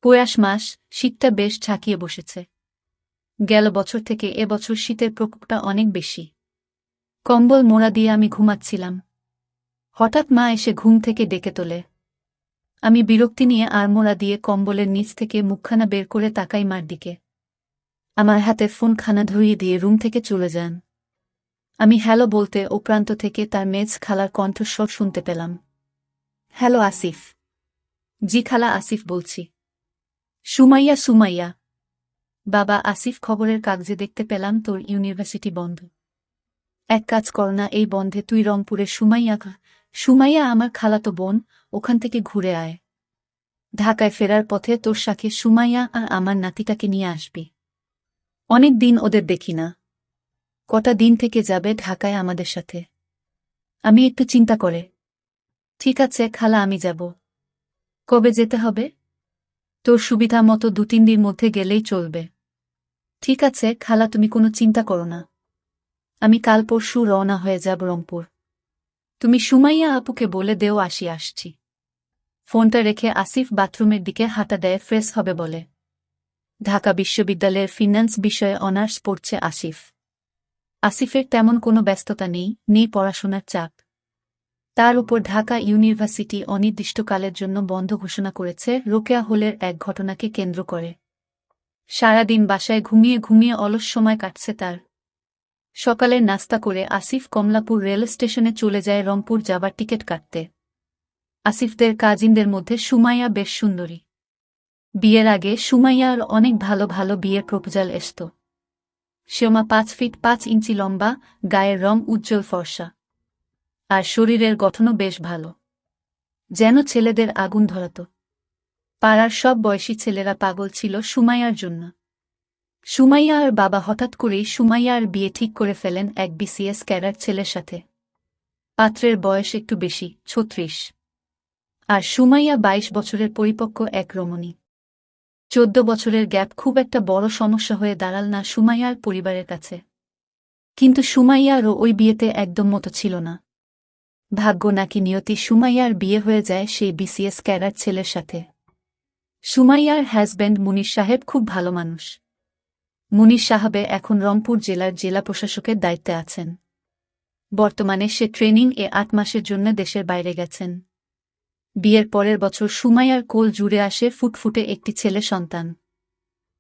পৌষ মাস, শীতটা বেশ ঝাঁকিয়ে বসেছে। গেল বছর থেকে এবছর শীতের প্রকোপটা অনেক বেশি। কম্বল মোড়া দিয়ে আমি ঘুমাচ্ছিলাম। হঠাৎ মা এসে ঘুম থেকে ডেকে তোলে। আমি বিরক্তি নিয়ে আড়মোড়া দিয়ে কম্বলের নিচ থেকে মুখখানা বের করে তাকাই মার দিকে। আমার হাতে ফোনখানা ধরিয়ে দিয়ে রুম থেকে চলে যান। আমি হ্যালো বলতে ও প্রান্ত থেকে তার মেজ খালার কণ্ঠস্বর শুনতে পেলাম। হ্যালো আসিফ। জি খালা, আসিফ বলছি। সুমাইয়া সুমাইয়া। বাবা আসিফ, খবরের কাগজে দেখতে পেলাম তোর ইউনিভার্সিটি বন্ধ। এক কাজ কর না, এই বন্ধে তুই রংপুরের সুমাইয়া আমার খালাতো বোন, ওখান থেকে ঘুরে আয়। ঢাকায় ফেরার পথে তোর সাথে সুমাইয়া আর আমার নাতিটাকে নিয়ে আসবি। অনেক দিন ওদের দেখি না। কটা দিন থেকে যাবে ঢাকায় আমাদের সাথে। আমি একটু চিন্তা করে। ঠিক আছে খালা, আমি যাব। কবে যেতে হবে? তোর সুবিধা মতো 2-3 দিন মধ্যে গেলেই চলবে। ঠিক আছে খালা, তুমি কোনো চিন্তা করো না। আমি কাল পরশু রওনা হয়ে যাব রংপুর। তুমি সুমাইয়া আপুকে বলে দেও আসছি। ফোনটা রেখে আসিফ বাথরুমের দিকে হাঁটা দেয় ফ্রেশ হবে বলে। ঢাকা বিশ্ববিদ্যালয়ের ফিন্যান্স বিষয়ে অনার্স পড়ছে আসিফ। আসিফের তেমন কোনো ব্যস্ততা নেই পড়াশোনার চাপ। তার উপর ঢাকা ইউনিভার্সিটি অনির্দিষ্টকালের জন্য বন্ধ ঘোষণা করেছে রোকেয়া হলের এক ঘটনাকে কেন্দ্র করে। সারাদিন বাসায় ঘুমিয়ে অলস সময় কাটছে তার। সকালের নাস্তা করে আসিফ কমলাপুর রেল স্টেশনে চলে যায় রংপুর যাবার টিকিট কাটতে। আসিফদের কাজিনদের মধ্যে সুমাইয়া বেশ সুন্দরী। বিয়ের আগে সুমাইয়ার অনেক ভালো ভালো বিয়ের প্রপোজাল আসত। সেমা 5 ফিট 5 ইঞ্চি লম্বা, গায়ের রং উজ্জ্বল ফর্সা। আর শরীরের গঠনও বেশ ভালো, যেন ছেলেদের আগুন ধরাত। পাড়ার সব বয়সী ছেলেরা পাগল ছিল সুমাইয়ার জন্য। সুমাইয়ার বাবা হঠাৎ করেই সুমাইয়ার বিয়ে ঠিক করে ফেলেন এক বিসিএস ক্যাডার ছেলের সাথে। পাত্রের বয়স একটু বেশি, 36। আর সুমাইয়া 22 বছরের পরিপক্ক এক রমণী। 14 বছরের গ্যাপ খুব একটা বড় সমস্যা হয়ে দাঁড়াল না সুমাইয়ার পরিবারের কাছে। কিন্তু সুমাইয়ারও ওই বিয়েতে একদম মতো ছিল না। ভাগ্য নাকি নিয়তি, সুমাইয়ার বিয়ে হয়ে যায় সেই বিসিএস ক্যাডার ছেলের সাথে। সুমাইয়ার হাজব্যান্ড মুনির সাহেব খুব ভালো মানুষ। মুনির সাহেবে এখন রংপুর জেলার জেলা প্রশাসকের দায়িত্বে আছেন। বর্তমানে সে ট্রেনিং 8 মাসের জন্য দেশের বাইরে গেছেন। বিয়ের পরের বছর সুমাইয়ার কোল জুড়ে আসে ফুটফুটে একটি ছেলে সন্তান।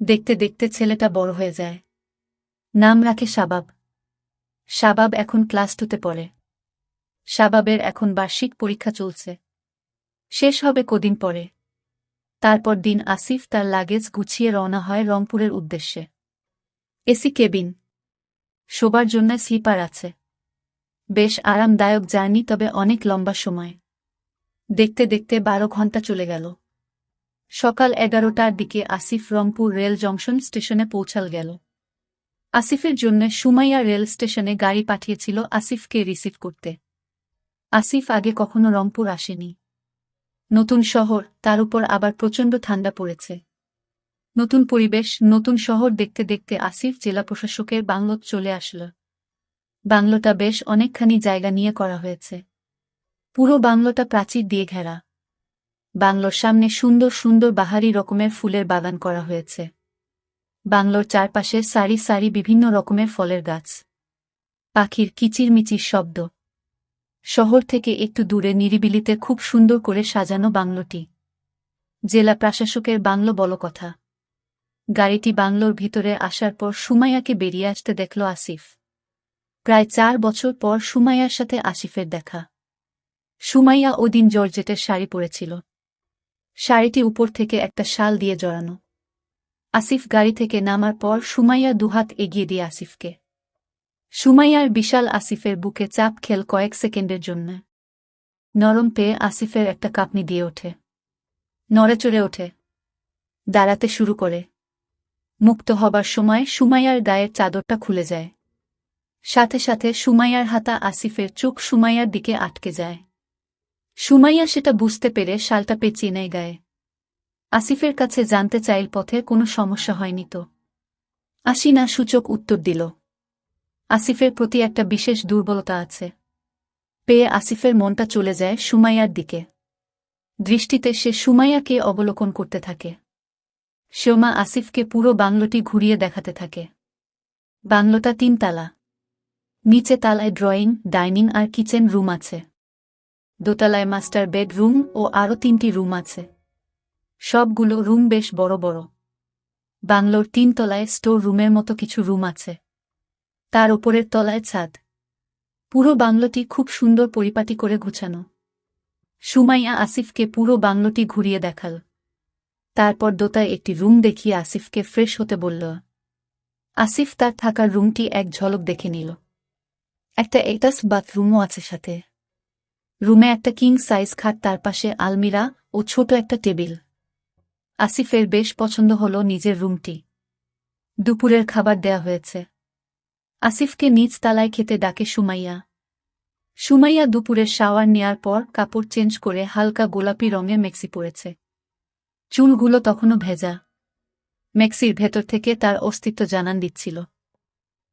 দেখতে দেখতে ছেলেটা বড় হয়ে যায়। নাম রাখে শাবাব। শাবাব এখন ক্লাস 2তে পড়ে। শাবাবের এখন বার্ষিক পরীক্ষা চলছে, শেষ হবে কদিন পরে। তারপর দিন আসিফ তার লাগেজ গুছিয়ে রওনা হয় রংপুরের উদ্দেশ্যে। এসি কেবিন, শোবার জন্য স্লিপার আছে। বেশ আরামদায়ক জার্নি, তবে অনেক লম্বা সময়। দেখতে দেখতে 12 ঘন্টা চলে গেল। সকাল 11টার দিকে আসিফ রংপুর রেল জংশন স্টেশনে পৌঁছাল গেল। আসিফের জন্য সুমাইয়া রেল স্টেশনে গাড়ি পাঠিয়েছিল আসিফকে রিসিভ করতে। আসিফ আগে কখনো রংপুর আসেনি। নতুন শহর, তার উপর আবার প্রচণ্ড ঠান্ডা পড়েছে। নতুন পরিবেশ, নতুন শহর দেখতে দেখতে আসিফ জেলা প্রশাসকের বাংলোত চলে আসল। বাংলোটা বেশ অনেকখানি জায়গা নিয়ে করা হয়েছে। পুরো বাংলোটা প্রাচীর দিয়ে ঘেরা। বাংলোর সামনে সুন্দর সুন্দর বাহারি রকমের ফুলের বাগান করা হয়েছে। বাংলোর চারপাশে সারি সারি বিভিন্ন রকমের ফলের গাছ। পাখির কিচিরমিচির শব্দ। শহর থেকে একটু দূরে নিরিবিলিতে খুব সুন্দর করে সাজানো বাংলোটি। জেলা প্রশাসকের বাংলো বলো কথা। গাড়িটি বাংলোর ভিতরে আসার পর সুমাইয়াকে বেরিয়ে আসতে দেখল আসিফ। প্রায় 4 বছর পর সুমাইয়ার সাথে আসিফের দেখা। সুমাইয়া ওদিন জর্জেটের শাড়ি পরেছিল। শাড়িটি উপর থেকে একটা শাল দিয়ে জড়ানো। আসিফ গাড়ি থেকে নামার পর সুমাইয়া দুহাত এগিয়ে দিয়ে আসিফকে। সুমাইয়ার বিশাল আসিফের বুকে চাপ খেল কয়েক সেকেন্ডের জন্য। নরম পেয়ে আসিফের একটা কাঁপনি দিয়ে ওঠে। নড়েচড়ে ওঠে। দাঁড়াতে শুরু করে। মুক্ত হবার সময় সুমাইয়ার গায়ের চাদরটা খুলে যায়। সাথে সাথে সুমাইয়ার হাতা আসিফের চোখ সুমাইয়ার দিকে আটকে যায়। সুমাইয়া সেটা বুঝতে পেরে শালটা পেঁচিয়ে নেয় গায়ে। আসিফের কাছে জানতে চাইল পথে কোনো সমস্যা হয়নি তো। আসি না সূচক উত্তর দিল। আসিফের প্রতি একটা বিশেষ দুর্বলতা আছে। পেয়ে আসিফের মনটা চলে যায় সুমাইয়ার দিকে। দৃষ্টিতে সে সুমাইয়াকে অবলোকন করতে থাকে। সোমা আসিফকে পুরো বাংলোটি ঘুরিয়ে দেখাতে থাকে। বাংলোটা ৩ তালা। নিচে তালায় ড্রয়িং, ডাইনিং আর কিচেন রুম আছে। দোতলায় মাস্টার বেডরুম ও আরও ৩টি রুম আছে। সবগুলো রুম বেশ বড় বড়। বাংলোর ৩ তলায় স্টোর রুমের মতো কিছু রুম আছে। তার উপরের তলায় ছাদ। পুরো বাংলোটি খুব সুন্দর পরিপাটি করে গুছানো। সুমাইয়া আসিফকে পুরো বাংলোটি ঘুরিয়ে দেখাল। তারপর দোতায় একটি রুম দেখিয়ে আসিফকে ফ্রেশ হতে বলল। আসিফ তার থাকার রুমটি এক ঝলক দেখে নিল। একটা অ্যাটাচ বাথরুমও আছে সাথে। রুমে একটা কিং সাইজ খাট, তার পাশে আলমিরা ও ছোট একটা টেবিল। আসিফের বেশ পছন্দ হল নিজের রুমটি। দুপুরের খাবার দেয়া হয়েছে। আসিফকে নিচ তালায় খেতে ডাকে সুমাইয়া। সুমাইয়া দুপুরের শাওয়ার নেয়ার পর কাপড় চেঞ্জ করে হালকা গোলাপি রঙের মেক্সি পরেছে। চুলগুলো তখনও ভেজা। মেক্সির ভেতর থেকে তার অস্তিত্ব জানান দিচ্ছিল।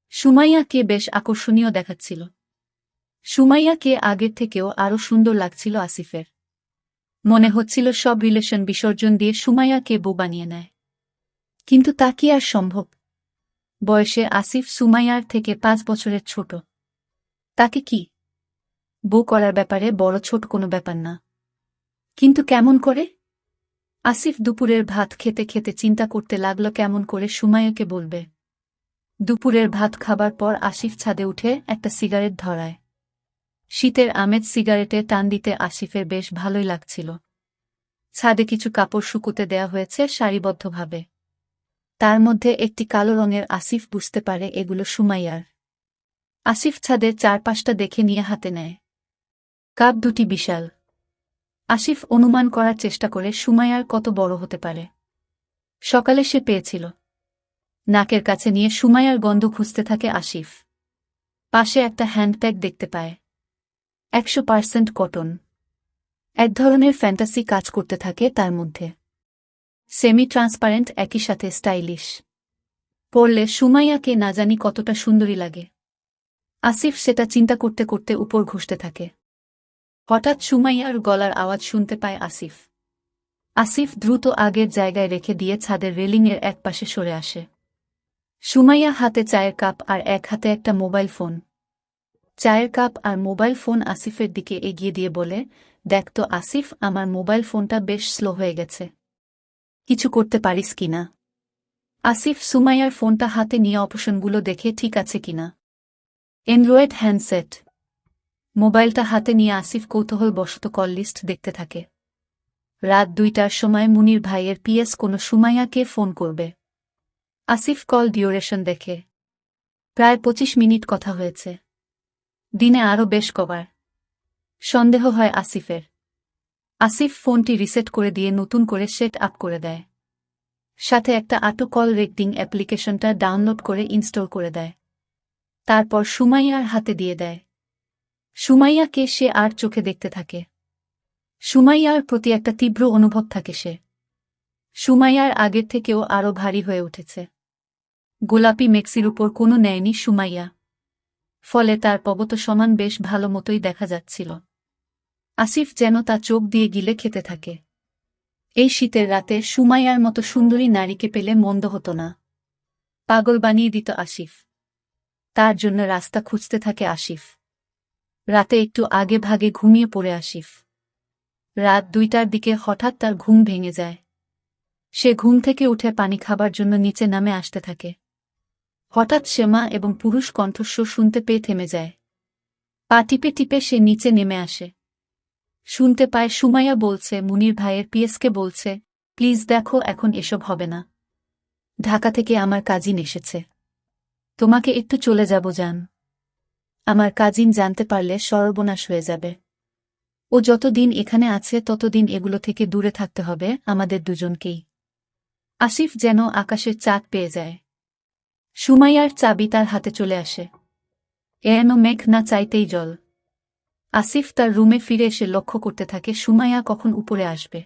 সুমাইয়াকে বেশ আকর্ষণীয় দেখাচ্ছিল। সুমাইয়াকে আগের থেকেও আরও সুন্দর লাগছিল আসিফের। মনে হচ্ছিল সব রিলেশন বিসর্জন দিয়ে সুমাইয়াকে বউ বানিয়ে নেয়। কিন্তু তা কি আর সম্ভব? বয়সে আসিফ সুমাইয়ার থেকে ৫ বছরের ছোট। তাকে কি বউ করার ব্যাপারে বড় ছোট কোনো ব্যাপার না। কিন্তু কেমন করে? আসিফ দুপুরের ভাত খেতে খেতে চিন্তা করতে লাগল কেমন করে সুমাইয়াকে বলবে। দুপুরের ভাত খাবার পর আসিফ ছাদে উঠে একটা সিগারেট ধরায়। শীতের আমেজ সিগারেটে টান দিতে আসিফের বেশ ভালোই লাগছিল। ছাদে কিছু কাপড় শুকুতে দেয়া হয়েছে সারিবদ্ধভাবে। তার মধ্যে একটি কালো রঙের। আসিফ বুঝতে পারে এগুলো সুমাইয়ার। আসিফ ছাদের ৪-৫টা দেখে নিয়ে হাতে নেয়। কাপ দুটি বিশাল। আসিফ অনুমান করার চেষ্টা করে সুমাইয়ার কত বড় হতে পারে। সকালে সে পেয়েছিল। নাকের কাছে নিয়ে সুমাইয়ার গন্ধ খুঁজতে থাকে আসিফ। পাশে একটা হ্যান্ডব্যাগ দেখতে পায়। ১০০% কটন। এক ধরনের ফ্যান্টাসি কাজ করতে থাকে তার মধ্যে। সেমি ট্রান্সপারেন্ট, একই সাথে স্টাইলিশ। পরলে সুমাইয়াকে না জানি কতটা সুন্দরী লাগে। আসিফ সেটা চিন্তা করতে করতে উপর ঘুষতে থাকে। হঠাৎ সুমাইয়ার গলার আওয়াজ শুনতে পায় আসিফ। আসিফ দ্রুত আগের জায়গায় রেখে দিয়ে ছাদের রেলিংয়ের এক পাশে সরে আসে। সুমাইয়া হাতে চায়ের কাপ আর এক হাতে একটা মোবাইল ফোন। চায়ের কাপ আর মোবাইল ফোন আসিফের দিকে এগিয়ে দিয়ে বলে, দেখ তো আসিফ, আমার মোবাইল ফোনটা বেশ স্লো হয়ে গেছে। কিছু করতে পারিস কিনা? আসিফ সুমাইয়ার ফোনটা হাতে নিয়ে অপশনগুলো দেখে ঠিক আছে কিনা। Android handset. মোবাইলটা হাতে নিয়ে আসিফ কৌতূহলবশত কল লিস্ট দেখতে থাকে। রাত ২টার সময় মুনির ভাইয়ের পিএস কোনো সুমাইয়াকে ফোন করবে। আসিফ কল ডিউরেশন দেখে। প্রায় ২৫ মিনিট কথা হয়েছে। দিনে আরও বেশ কবার। সন্দেহ হয় আসিফের। আসিফ ফোনটি রিসেট করে দিয়ে নতুন করে সেট আপ করে দেয়। সাথে একটা অটো কল রেকর্ডিং অ্যাপ্লিকেশনটা ডাউনলোড করে ইনস্টল করে দেয়। তারপর সুমাইয়ার হাতে দিয়ে দেয়। সুমাইয়াকে সে আর চোখে দেখতে থাকে। সুমাইয়ার প্রতি একটা তীব্র অনুভব থাকে সে। সুমাইয়ার আগের থেকেও আরও ভারী হয়ে উঠেছে। গোলাপি মেক্সির উপর কোনো নেয়নি সুমাইয়া। ফলে তার পবত সমান বেশ ভালো মতোই দেখা যাচ্ছিল। আসিফ যেন তা চোখ দিয়ে গিলে খেতে থাকে। এই শীতের রাতে সুমাইয়ার মতো সুন্দরী নারীকে পেলে মন্দ হতো না। পাগল বানিয়ে দিত আসিফ। তার জন্য রাস্তা খুঁজতে থাকে আসিফ। রাতে একটু আগে ভাগে ঘুমিয়ে পড়ে আসিফ। রাত ২টার দিকে হঠাৎ তার ঘুম ভেঙে যায়। সে ঘুম থেকে উঠে পানি খাবার জন্য নিচে নামে আসতে থাকে। হঠাৎ শ্যামা এবং পুরুষ কণ্ঠস্বর শুনতে পেয়ে থেমে যায়। পা টিপে টিপে সে নিচে নেমে আসে। শুনতে পায় সুমাইয়া বলছে, মুনির ভাইয়ের পিএসকে বলছে, প্লিজ দেখো, এখন এসব হবে না। ঢাকা থেকে আমার কাজিন এসেছে। তোমাকে একটু চলে যাব জান। আমার কাজিন জানতে পারলে সর্বনাশ হয়ে যাবে। ও যতদিন এখানে আছে ততদিন এগুলো থেকে দূরে থাকতে হবে আমাদের দুজনকেই। আসিফ যেন আকাশের চাঁদ পেয়ে যায়। সুমাইয়ার চাবি তার হাতে চলে আসে। এন মেঘ না চাইতেই জল। আসিফ তার রুমে ফিরে এসে লক্ষ্য করতে থাকে সুমাইয়া কখন উপরে আসবে।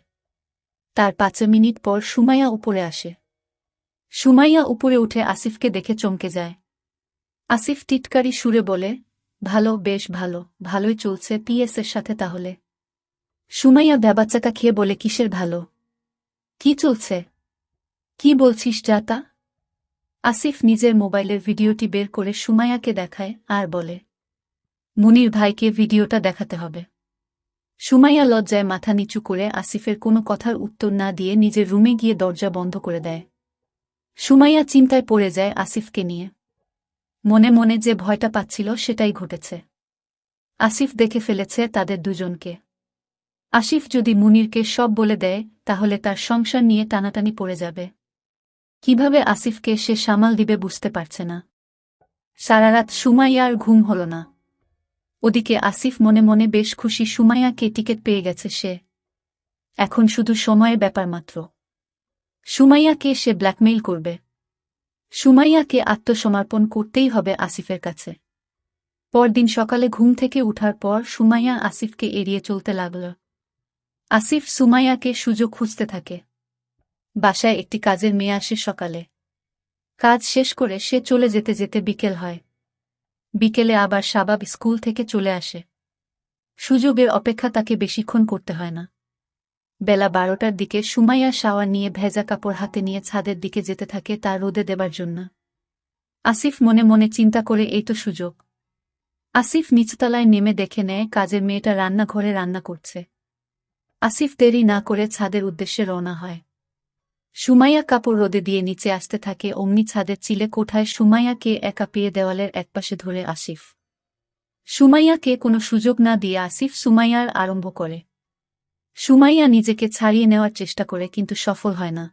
তার ৫ মিনিট পর সুমাইয়া উপরে আসে। সুমাইয়া উপরে উঠে আসিফকে দেখে চমকে যায়। আসিফ টিটকারি সুরে বলে, ভালো, বেশ ভালো, ভালোই চলছে পিএসের সাথে তাহলে। সুমাইয়া ভ্যাবাচ্চাকা খেয়ে বলে, কিসের ভালো? কি চলছে? কি বলছিস যাতা? আসিফ নিজের মোবাইলের ভিডিওটি বের করে সুমাইয়াকে দেখায় আর বলে, মুনির ভাইকে ভিডিওটা দেখাতে হবে। সুমাইয়া লজ্জায় মাথা নিচু করে আসিফের কোনো কথার উত্তর না দিয়ে নিজের রুমে গিয়ে দরজা বন্ধ করে দেয়। সুমাইয়া চিন্তায় পড়ে যায় আসিফকে নিয়ে। মনে মনে যে ভয়টা পাচ্ছিল সেটাই ঘটেছে। আসিফ দেখে ফেলেছে তাদের দুজনকে। আসিফ যদি মুনিরকে সব বলে দেয় তাহলে তার সংসার নিয়ে টানাটানি পড়ে যাবে। কিভাবে আসিফকে সে সামাল দিবে বুঝতে পারছে না। সারারাত সুমাইয়ার ঘুম হল না। ওদিকে আসিফ মনে মনে বেশ খুশি সুমাইয়াকে টিকিট পেয়ে গেছে সে। এখন শুধু সময়ের ব্যাপার মাত্র। সুমাইয়াকে সে ব্ল্যাকমেইল করবে। সুমাইয়াকে আত্মসমর্পণ করতেই হবে আসিফের কাছে। পরদিন সকালে ঘুম থেকে উঠার পর সুমাইয়া আসিফকে এড়িয়ে চলতে লাগল। আসিফ সুমাইয়াকে সুযোগ খুঁজতে থাকে। বাসায় একটি কাজের মেয়ে আসে সকালে। কাজ শেষ করে সে চলে যেতে যেতে বিকেল হয়। বিকেলে আবার শাবাব স্কুল থেকে চলে আসে। সুযোগের অপেক্ষা তাকে বেশিক্ষণ করতে হয় না। বেলা 12টার দিকে সুমাইয়া শাওয়ার নিয়ে ভেজা কাপড় হাতে নিয়ে ছাদের দিকে যেতে থাকে তা রোদে দেবার জন্য। আসিফ মনে মনে চিন্তা করে এই তো সুযোগ। আসিফ নিচতলায় নেমে দেখে নেয় কাজের মেয়েটা রান্নাঘরে রান্না করছে। আসিফ দেরি না করে ছাদের উদ্দেশ্যে রওনা হয়। সুমাইয়া কাপড় রোদে দিয়ে নিচে আসতে থাকে অমনি ছাদের চিলে কোঠায় সুমাইয়াকে একা পেয়ে দেওয়ালের একপাশে ধরে আসিফ। সুমাইয়াকে কোনো সুযোগ না দিয়ে আসিফ সুমাইয়ার আরম্ভ করে। সুমাইয়া নিজেকে ছাড়িয়ে নেওয়ার চেষ্টা করে কিন্তু সফল হয় না।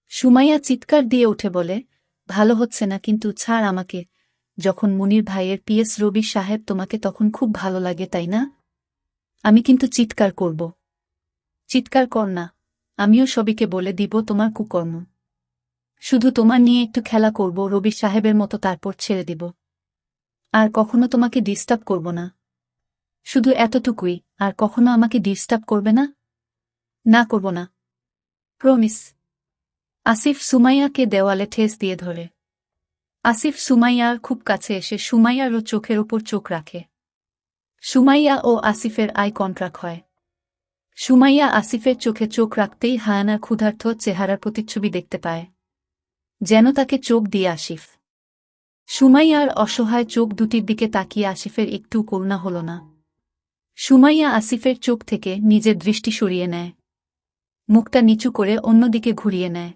সুমাইয়া চিৎকার দিয়ে উঠে বলে, ভালো হচ্ছে না কিন্তু ছাড় আমাকে। যখন মুনির ভাইয়ের পিএস রবি সাহেব তোমাকে তখন খুব ভালো লাগে তাই না? আমি কিন্তু চিৎকার করব। চিৎকার কর না, আমিও সবিকে বলে দিব তোমার কুকর্ম। শুধু তোমার নিয়ে একটু খেলা করব রবি সাহেবের মতো তারপর ছেড়ে দিব। আর কখনো তোমাকে ডিস্টার্ব করব না। শুধু এতটুকুই, আর কখনো আমাকে ডিস্টার্ব করবে না? না করব না। প্রমিস। আসিফ সুমাইয়াকে দেওয়ালে ঠেস দিয়ে ধরে। আসিফ সুমাইয়ার খুব কাছে এসে সুমাইয়ারও চোখের ওপর চোখ রাখে। সুমাইয়া ও আসিফের আই কন্ট্রাক্ট হয়। সুমাইয়া আসিফের চোখে চোখ রাখতেই হায়ানার ক্ষুধার্ত চেহারার প্রতিচ্ছবি দেখতে পায়। যেন তাকে চোখ দিয়ে আসিফ। সুমাইয়ার অসহায় চোখ দুটির দিকে তাকিয়ে আসিফের একটু করুণা হল না। সুমাইয়া আসিফের চোখ থেকে নিজের দৃষ্টি সরিয়ে নেয়। মুখটা নিচু করে অন্যদিকে ঘুরিয়ে নেয়।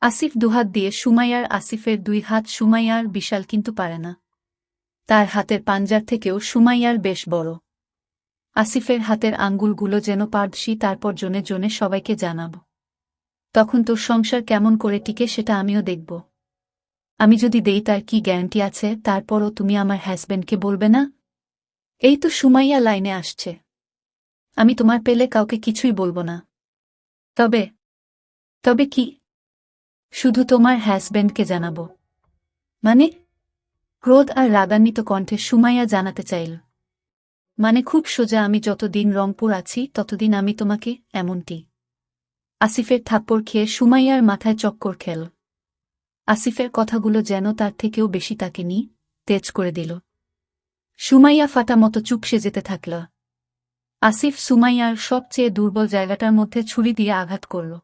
আসিফ দুহাত দিয়ে সুমাইয়ার আসিফের দুই হাত সুমাইয়ার বিশাল কিন্তু পারে না। তার হাতের পাঞ্জার থেকেও সুমাইয়ার বেশ বড়। আসিফের হাতের আঙ্গুলগুলো যেন পারদর্শী তারপর জনে জনে সবাইকে জানাব। তখন তোর সংসার কেমন করে টিকে সেটা আমিও দেখব। আমি যদি দেই তার কি গ্যারান্টি আছে তারপরও তুমি আমার হাজব্যান্ডকে বলবে না? এই তো সুমাইয়া লাইনে আসছে। আমি তোমার পেলে কাউকে কিছুই বলবো না। তবে তবে কি? শুধু তোমার হাজব্যান্ডকে জানাব। মানে? ক্রোধ আর রাগান্বিত কণ্ঠে সুমাইয়া জানাতে চাইল। মানে খুব সোজা, আমি যতদিন রংপুর আছি ততদিন আমি তোমাকে, এমনটি। আসিফের থাপ্পড় খেয়ে সুমাইয়ার মাথায় চক্কর খেল। আসিফের কথাগুলো যেন তার থেকেও বেশি তাকে তেজ করে দিল। সুমাইয়া ফাটা মতো চুপসে যেতে থাকল। আসিফ সুমাইয়ার সবচেয়ে দুর্বল জায়গাটার মধ্যে ছুরি দিয়ে আঘাত করল।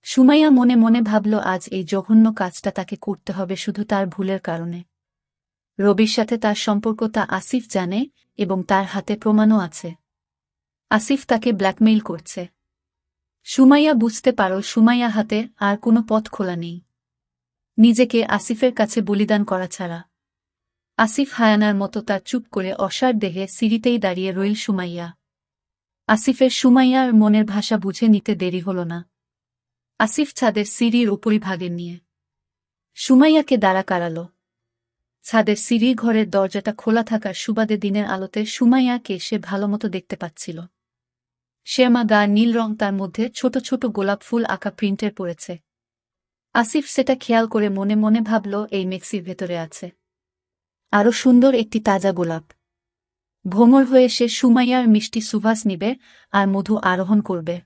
সুমাইয়া মনে মনে ভাবল আজ এই জঘন্য কাজটা তাকে করতে হবে শুধু তার ভুলের কারণে। রবির সাথে তার সম্পর্ক তা আসিফ জানে এবং তার হাতে প্রমাণও আছে। আসিফ তাকে ব্ল্যাকমেইল করছে। সুমাইয়া বুঝতে পারল সুমাইয়া হাতে আর কোনো পথ খোলা নেই নিজেকে আসিফের কাছে বলিদান করা ছাড়া। আসিফ হায়ানার মতো তার চুপ করে অসাড় দেহে সিঁড়িতেই দাঁড়িয়ে রইল সুমাইয়া। আসিফের সুমাইয়ার মনের ভাষা বুঝে নিতে দেরি হল না। আসিফ ছাদের সিঁড়ির উপরিভাগে নিয়ে সুমাইয়াকে দাঁড়া করাল। ছাদের সিঁড়ির ঘরের দরজাটা খোলা থাকার সুবাদে দিনের আলোতে সুমাইয়াকে সে ভালোমতো দেখতে পাচ্ছিল। শ্যামা গা নীল রং, তার মধ্যে ছোট ছোট গোলাপ ফুল আঁকা প্রিন্টের পড়েছে। আসিফ সেটা খেয়াল করে মনে মনে ভাবল এই মেক্সির ভেতরে আছে আরও সুন্দর একটি তাজা গোলাপ। ভোমর হয়ে সে সুমাইয়ার মিষ্টি সুবাস নিবে আর মধু আরোহণ করবে।